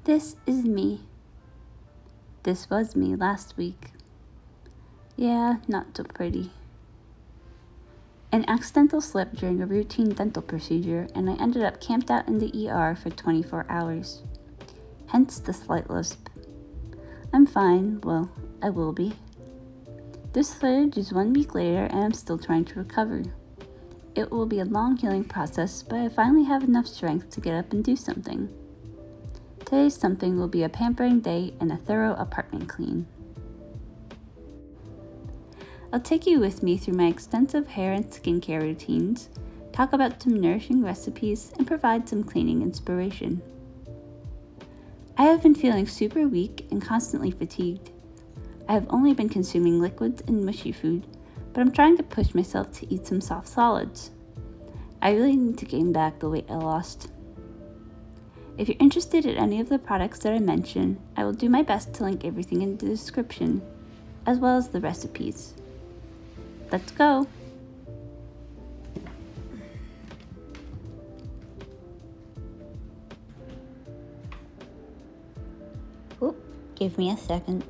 This is me. This was me last week. Yeah, not so pretty. An accidental slip during a routine dental procedure, and I ended up camped out in the ER for 24 hours. Hence the slight lisp. I'm fine, well, I will be. This footage is 1 week later and I'm still trying to recover. It will be a long healing process, but I finally have enough strength to get up and do something. Today's something will be a pampering day and a thorough apartment clean. I'll take you with me through my extensive hair and skincare routines, talk about some nourishing recipes, and provide some cleaning inspiration. I have been feeling super weak and constantly fatigued. I have only been consuming liquids and mushy food, but I'm trying to push myself to eat some soft solids. I really need to gain back the weight I lost. If you're interested in any of the products that I mention, I will do my best to link everything in the description, as well as the recipes. Let's go! Oop, give me a second.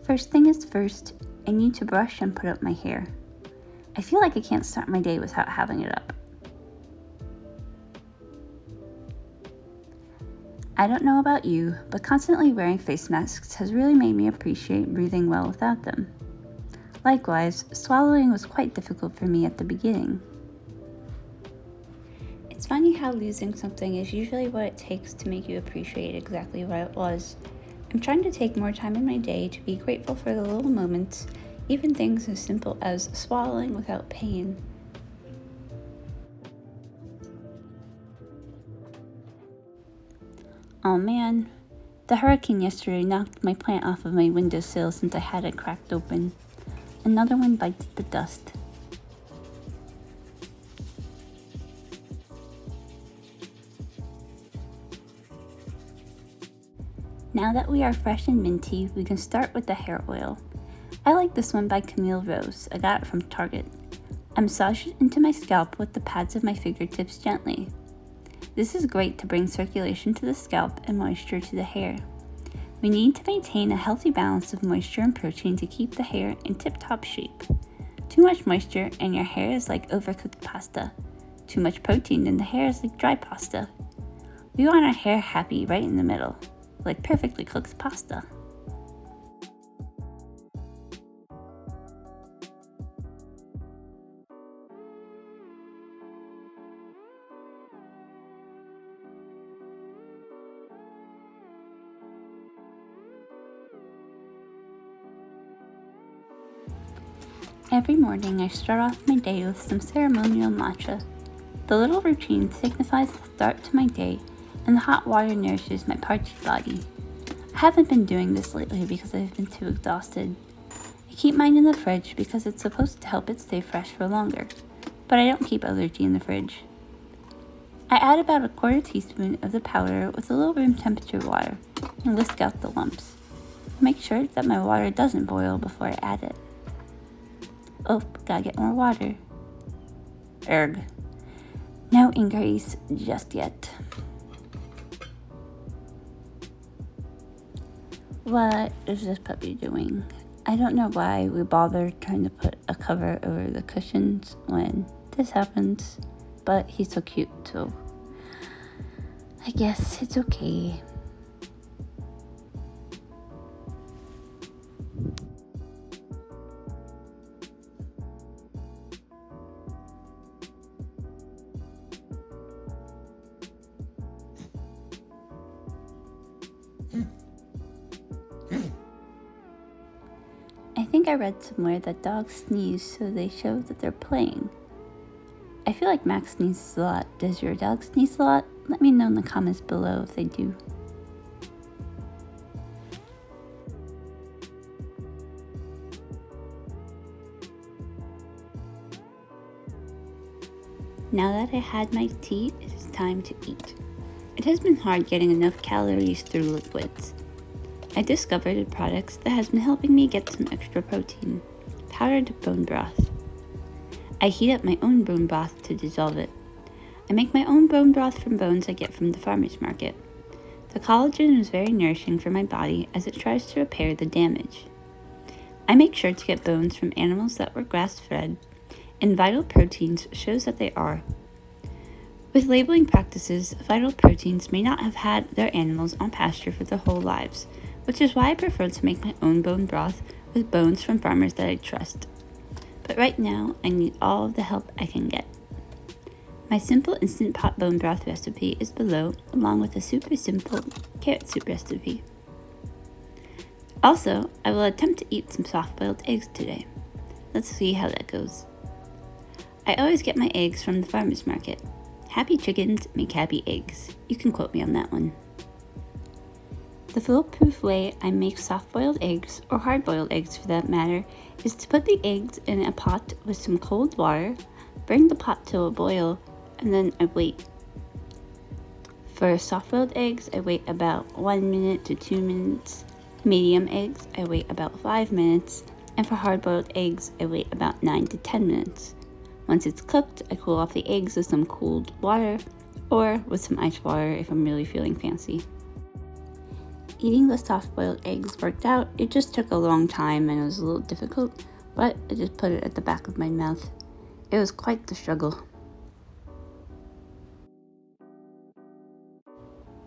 First thing is first, I need to brush and put up my hair. I feel like I can't start my day without having it up. I don't know about you, but constantly wearing face masks has really made me appreciate breathing well without them. Likewise, swallowing was quite difficult for me at the beginning. It's funny how losing something is usually what it takes to make you appreciate exactly what it was. I'm trying to take more time in my day to be grateful for the little moments, even things as simple as swallowing without pain. Oh man, the hurricane yesterday knocked my plant off of my windowsill since I had it cracked open. Another one bites the dust. Now that we are fresh and minty, we can start with the hair oil. I like this one by Camille Rose. I got it from Target. I massage it into my scalp with the pads of my fingertips gently. This is great to bring circulation to the scalp and moisture to the hair. We need to maintain a healthy balance of moisture and protein to keep the hair in tip-top shape. Too much moisture and your hair is like overcooked pasta. Too much protein and the hair is like dry pasta. We want our hair happy right in the middle, like perfectly cooked pasta. Every morning I start off my day with some ceremonial matcha. The little routine signifies the start to my day, and the hot water nourishes my parched body. I haven't been doing this lately because I've been too exhausted. I keep mine in the fridge because it's supposed to help it stay fresh for longer, but I don't keep other tea in the fridge. I add about 1/4 teaspoon of the powder with a little room temperature water and whisk out the lumps. Make sure that my water doesn't boil before I add it. Oh, gotta get more water. Erg. No increase just yet. What is this puppy doing? I don't know why we bother trying to put a cover over the cushions when this happens, but he's so cute, so I guess it's okay. I think I read somewhere that dogs sneeze so they show that they're playing. I feel like Max sneezes a lot. Does your dog sneeze a lot? Let me know in the comments below if they do. Now that I had my tea, it is time to eat. It has been hard getting enough calories through liquids. I discovered a product that has been helping me get some extra protein, powdered bone broth. I heat up my own bone broth to dissolve it. I make my own bone broth from bones I get from the farmer's market. The collagen is very nourishing for my body as it tries to repair the damage. I make sure to get bones from animals that were grass-fed, and Vital Proteins shows that they are. With labeling practices, Vital Proteins may not have had their animals on pasture for their whole lives, which is why I prefer to make my own bone broth with bones from farmers that I trust. But right now, I need all of the help I can get. My simple instant pot bone broth recipe is below, along with a super simple carrot soup recipe. Also, I will attempt to eat some soft-boiled eggs today. Let's see how that goes. I always get my eggs from the farmer's market. Happy chickens make happy eggs. You can quote me on that one. The foolproof way I make soft-boiled eggs, or hard-boiled eggs for that matter, is to put the eggs in a pot with some cold water, bring the pot to a boil, and then I wait. For soft-boiled eggs, I wait about 1 minute to 2 minutes. Medium eggs, I wait about 5 minutes. And for hard-boiled eggs, I wait about 9 to 10 minutes. Once it's cooked, I cool off the eggs with some cooled water, or with some ice water if I'm really feeling fancy. Eating the soft-boiled eggs worked out. It just took a long time and it was a little difficult, but I just put it at the back of my mouth. It was quite the struggle.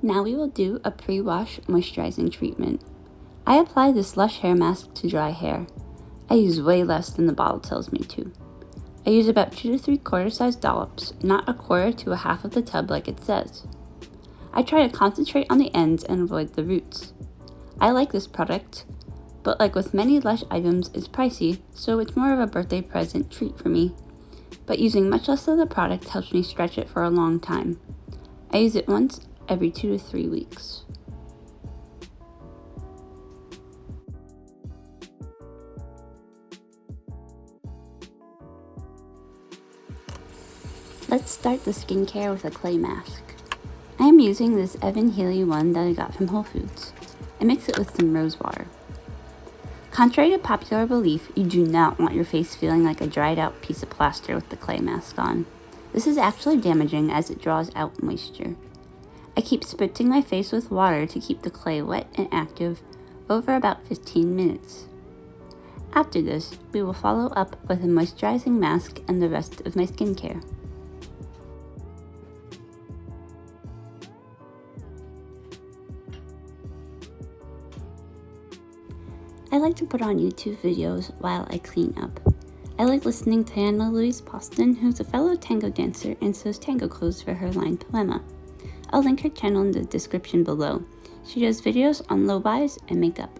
Now we will do a pre-wash moisturizing treatment. I apply this Lush hair mask to dry hair. I use way less than the bottle tells me to. I use about 2 to 3/4 size dollops, not 1/4 to 1/2 of the tub like it says. I try to concentrate on the ends and avoid the roots. I like this product, but like with many Lush items, it's pricey, so it's more of a birthday present treat for me. But using much less of the product helps me stretch it for a long time. I use it once every 2 to 3 weeks. Let's start the skincare with a clay mask. I am using this Healy one that I got from Whole Foods. I mix it with some rose water. Contrary to popular belief, you do not want your face feeling like a dried out piece of plaster with the clay mask on. This is actually damaging as it draws out moisture. I keep spritzing my face with water to keep the clay wet and active over about 15 minutes. After this, we will follow up with a moisturizing mask and the rest of my skincare. I like to put on YouTube videos while I clean up. I like listening to Henna Louise Poston, who's a fellow tango dancer and sews tango clothes for her line Poema. I'll link her channel in the description below. She does videos on low-buys and makeup.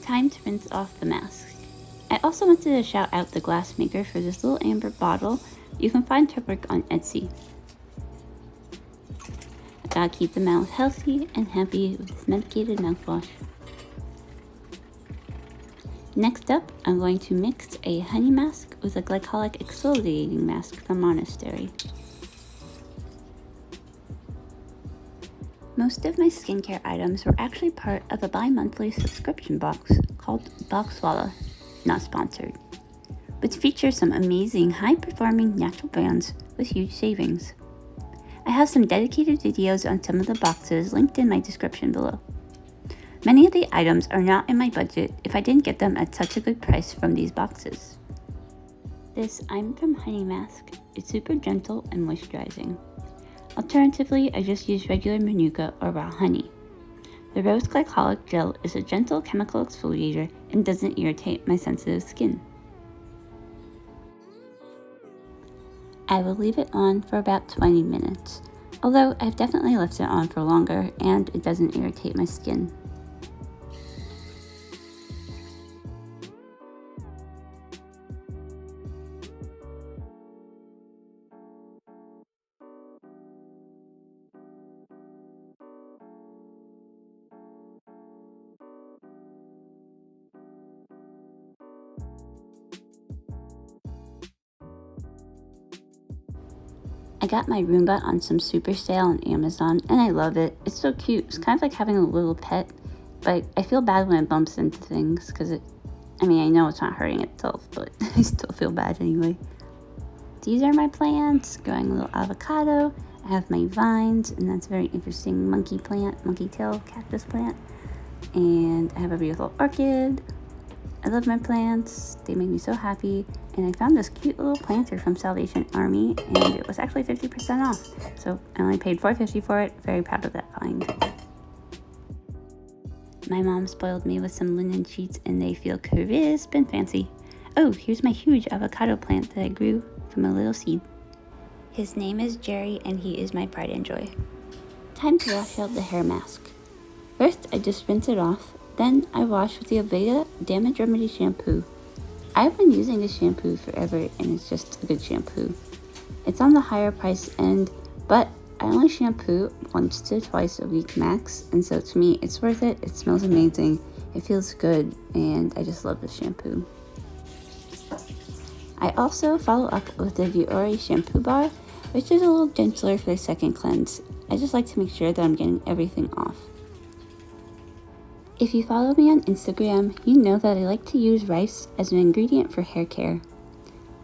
Time to rinse off the mask. I also wanted to shout out the glass maker for this little amber bottle. You can find her work on Etsy. I gotta keep the mouth healthy and happy with this medicated mouthwash. Next up, I'm going to mix a honey mask with a Glycolic Exfoliating Mask from Monastery. Most of my skincare items were actually part of a bi-monthly subscription box called Boxwalla, not sponsored, which features some amazing high-performing natural brands with huge savings. I have some dedicated videos on some of the boxes linked in my description below. Many of the items are not in my budget if I didn't get them at such a good price from these boxes. This I'm from Honey Mask is super gentle and moisturizing. Alternatively, I just use regular Manuka or raw honey. The Rose Glycolic Gel is a gentle chemical exfoliator and doesn't irritate my sensitive skin. I will leave it on for about 20 minutes, although I've definitely left it on for longer and it doesn't irritate my skin. I got my Roomba on some super sale on Amazon and I love it. It's so cute. It's kind of like having a little pet, but I feel bad when it bumps into things because it I mean, I know it's not hurting itself, but I still feel bad anyway. These are my plants, growing a little avocado. I have my vines, and that's a very interesting monkey tail cactus plant. And I have a beautiful orchid. I love my plants. They make me so happy. And I found this cute little planter from Salvation Army, and it was actually 50% off. So I only paid $4.50 for it. Very proud of that find. My mom spoiled me with some linen sheets, and they feel crisp and fancy. Oh, here's my huge avocado plant that I grew from a little seed. His name is Jerry, and he is my pride and joy. Time to wash out the hair mask. First, I just rinse it off. Then I wash with the Aveka Damage Remedy shampoo. I've been using this shampoo forever, and it's just a good shampoo. It's on the higher price end, but I only shampoo once to twice a week max, and so to me, it's worth it. It smells amazing, it feels good, and I just love this shampoo. I also follow up with the Vuori shampoo bar, which is a little gentler for the second cleanse. I just like to make sure that I'm getting everything off. If you follow me on Instagram, you know that I like to use rice as an ingredient for hair care.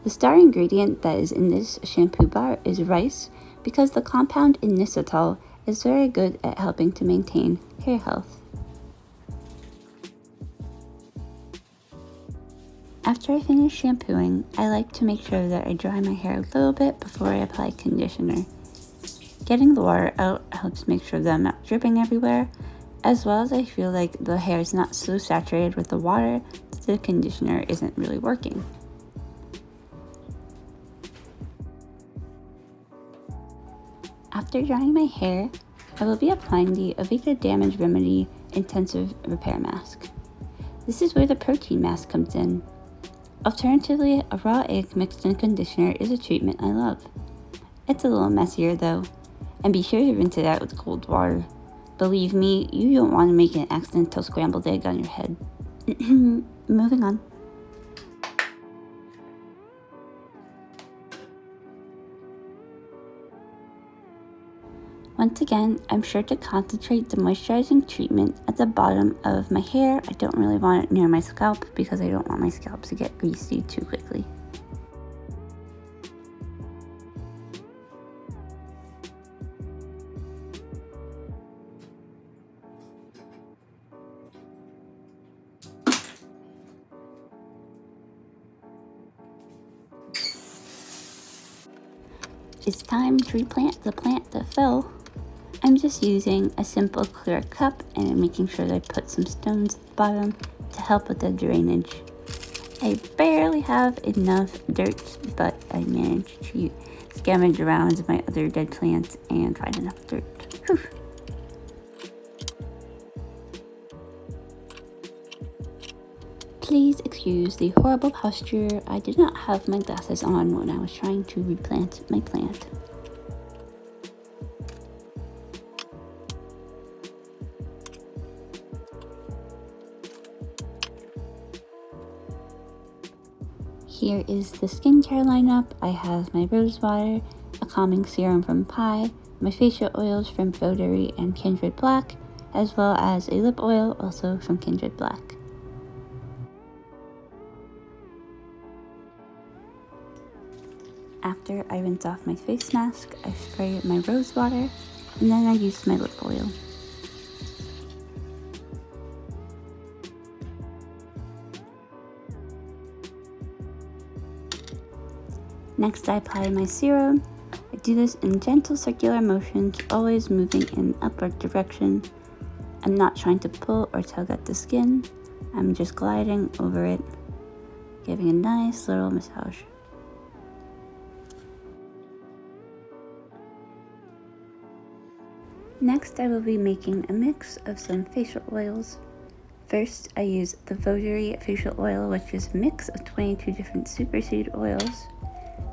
The star ingredient that is in this shampoo bar is rice because the compound inositol is very good at helping to maintain hair health. After I finish shampooing, I like to make sure that I dry my hair a little bit before I apply conditioner. Getting the water out helps make sure that I'm not dripping everywhere, as well as I feel like the hair is not so saturated with the water that the conditioner isn't really working. After drying my hair, I will be applying the Aveka Damage Remedy Intensive Repair Mask. This is where the protein mask comes in. Alternatively, a raw egg mixed in conditioner is a treatment I love. It's a little messier though, and be sure to rinse it out with cold water. Believe me, you don't want to make an accidental scrambled egg on your head. Moving on. Once again, I'm sure to concentrate the moisturizing treatment at the bottom of my hair. I don't really want it near my scalp because I don't want my scalp to get greasy too quickly. It's time to replant the plant that fell. I'm just using a simple clear cup and I'm making sure that I put some stones at the bottom to help with the drainage. I barely have enough dirt, but I managed to scavenge around my other dead plants and find enough dirt. Whew. Please excuse the horrible posture. I did not have my glasses on when I was trying to replant my plant. Here is the skincare lineup. I have my rose water, a calming serum from Pi, my facial oils from Votary and Kindred Black, as well as a lip oil also from Kindred Black. After I rinse off my face mask, I spray my rose water, and then I use my lip oil. Next, I apply my serum. I do this in gentle circular motions, always moving in an upward direction. I'm not trying to pull or tug at the skin. I'm just gliding over it, giving a nice little massage. Next, I will be making a mix of some facial oils. First, I use the Votary facial oil, which is a mix of 22 different superseed oils.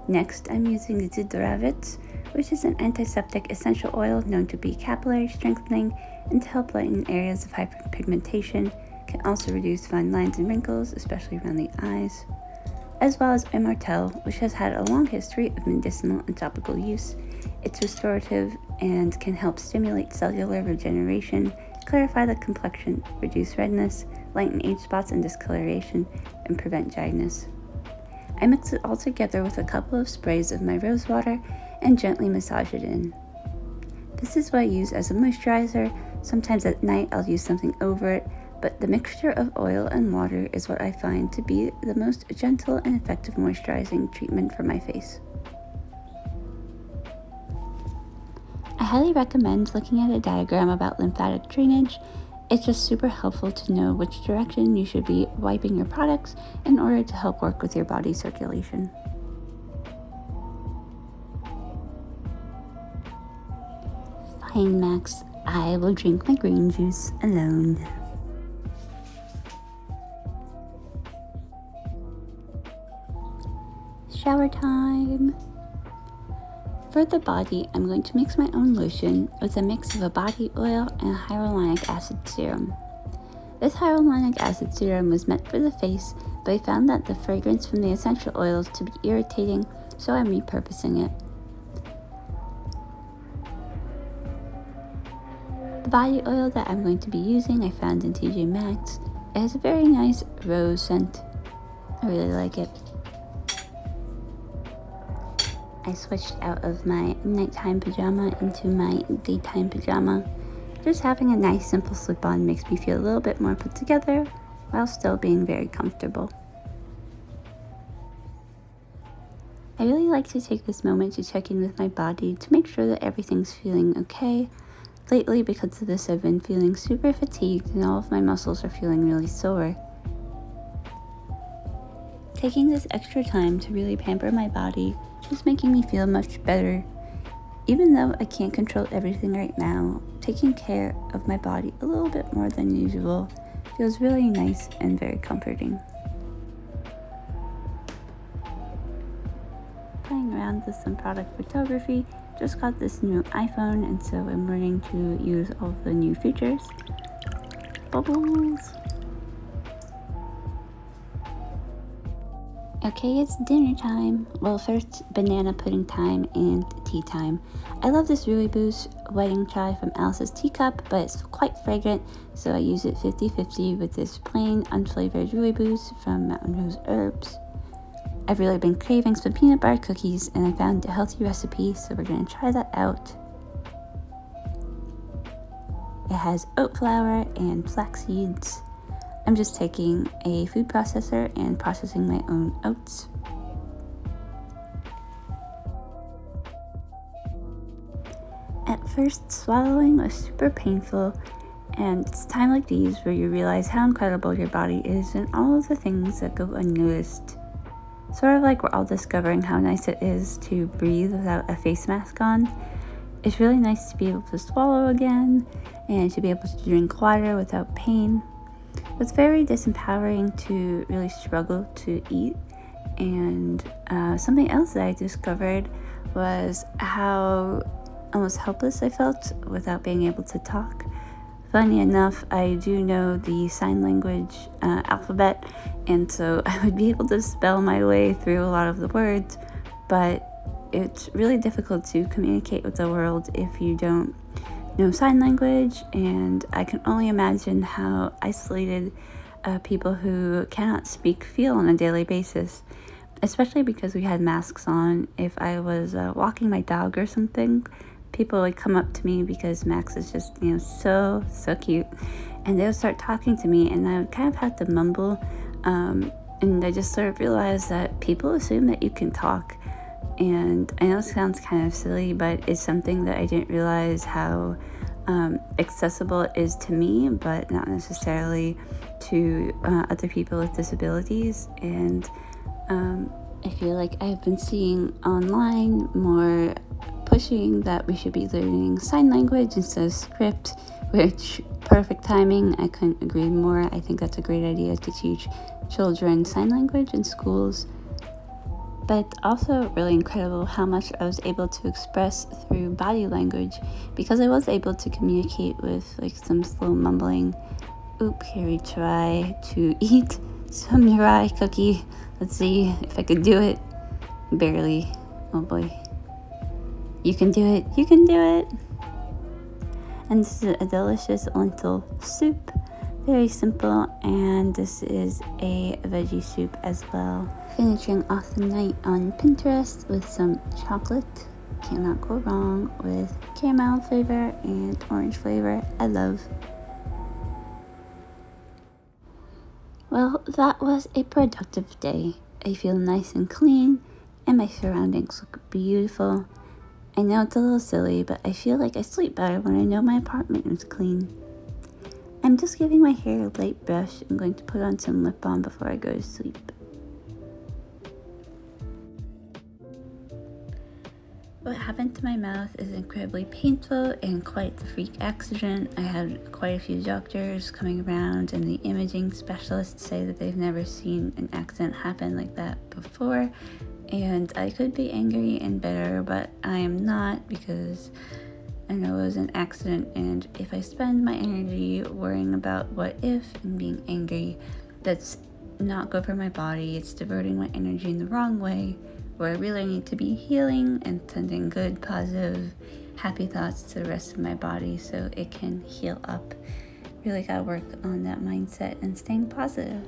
Next, I'm using the Zidravit, which is an antiseptic essential oil known to be capillary strengthening and to help lighten areas of hyperpigmentation. Can also reduce fine lines and wrinkles, especially around the eyes. As well as Immortelle, which has had a long history of medicinal and topical use. It's restorative and can help stimulate cellular regeneration, clarify the complexion, reduce redness, lighten age spots and discoloration, and prevent dryness. I mix it all together with a couple of sprays of my rose water and gently massage it in. This is what I use as a moisturizer. Sometimes at night I'll use something over it, but the mixture of oil and water is what I find to be the most gentle and effective moisturizing treatment for my face. I highly recommend looking at a diagram about lymphatic drainage. It's just super helpful to know which direction you should be wiping your products in order to help work with your body circulation. Fine, Max. I will drink my green juice alone. Shower time! For the body, I'm going to mix my own lotion with a mix of a body oil and a hyaluronic acid serum. This hyaluronic acid serum was meant for the face, but I found that the fragrance from the essential oils to be irritating, so I'm repurposing it. The body oil that I'm going to be using I found in TJ Maxx. It has a very nice rose scent. I really like it. I switched out of my nighttime pajama into my daytime pajama. Just having a nice simple slip-on makes me feel a little bit more put together while still being very comfortable. I really like to take this moment to check in with my body to make sure that everything's feeling okay. Lately, because of this, I've been feeling super fatigued and all of my muscles are feeling really sore. Taking this extra time to really pamper my body is making me feel much better. Even though I can't control everything right now, taking care of my body a little bit more than usual feels really nice and very comforting. Playing around with some product photography, just got this new iPhone and so I'm learning to use all the new features. Bubbles! Okay, it's dinner time. Well, first banana pudding time and tea time. I love this rooibos wedding chai from Alice's Teacup, but it's quite fragrant, so I use it 50-50 with this plain unflavored rooibos from Mountain Rose Herbs. I've really been craving some peanut butter cookies and I found a healthy recipe, so we're going to try that out. It has oat flour and flax seeds. I'm just taking a food processor and processing my own oats. At first, swallowing was super painful, and it's time like these where you realize how incredible your body is and all of the things that go unnoticed. Sort of like we're all discovering how nice it is to breathe without a face mask on. It's really nice to be able to swallow again and to be able to drink water without pain. It's very disempowering to really struggle to eat, and something else that I discovered was how almost helpless I felt without being able to talk. Funny enough, I do know the sign language alphabet, and so I would be able to spell my way through a lot of the words, but it's really difficult to communicate with the world if you don't know sign language, and I can only imagine how isolated people who cannot speak feel on a daily basis, especially because we had masks on. If I was walking my dog or something, people would come up to me because Max is just, so cute, and they would start talking to me and I would kind of have to mumble, and I just sort of realized that people assume that you can talk. And I know it sounds kind of silly, but it's something that I didn't realize how accessible it is to me, but not necessarily to other people with disabilities. And I feel like I've been seeing online more pushing that we should be learning sign language instead of script, which perfect timing. I couldn't agree more. I think that's a great idea to teach children sign language in schools. But also really incredible how much I was able to express through body language, because I was able to communicate with some slow mumbling. Oop, here we try to eat some Mirai cookie. Let's see if I could do it. Barely. Oh boy. You can do it. You can do it. And this is a delicious lentil soup Very simple, and this is a veggie soup as well. Finishing off the night on Pinterest with some chocolate. Cannot go wrong with caramel flavor and orange flavor. I love. Well, that was a productive day. I feel nice and clean, and my surroundings look beautiful. I know it's a little silly, but I feel like I sleep better when I know my apartment is clean. I'm just giving my hair a light brush. I'm going to put on some lip balm before I go to sleep. What happened to my mouth is incredibly painful and quite the freak accident. I had quite a few doctors coming around, and the imaging specialists say that they've never seen an accident happen like that before. And I could be angry and bitter, but I am not, because I know it was an accident, and if I spend my energy worrying about what if and being angry, that's not good for my body. It's diverting my energy in the wrong way, where I really need to be healing and sending good, positive, happy thoughts to the rest of my body so it can heal up. Really gotta work on that mindset and staying positive.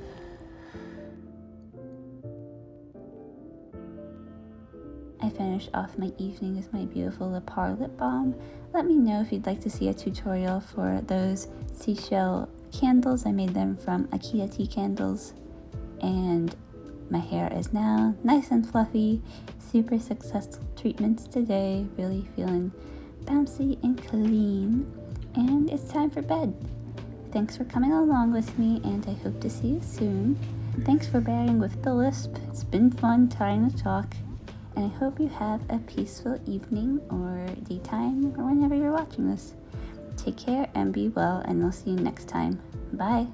I finished off my evening with my beautiful Le Par lip balm. Let me know if you'd like to see a tutorial for those seashell candles. I made them from IKEA tea candles, and my hair is now nice and fluffy. Super successful treatments today. Really feeling bouncy and clean, and it's time for bed. Thanks for coming along with me, and I hope to see you soon. Thanks for bearing with the lisp. It's been fun trying to talk. And I hope you have a peaceful evening or daytime or whenever you're watching this. Take care and be well, and we'll see you next time. Bye.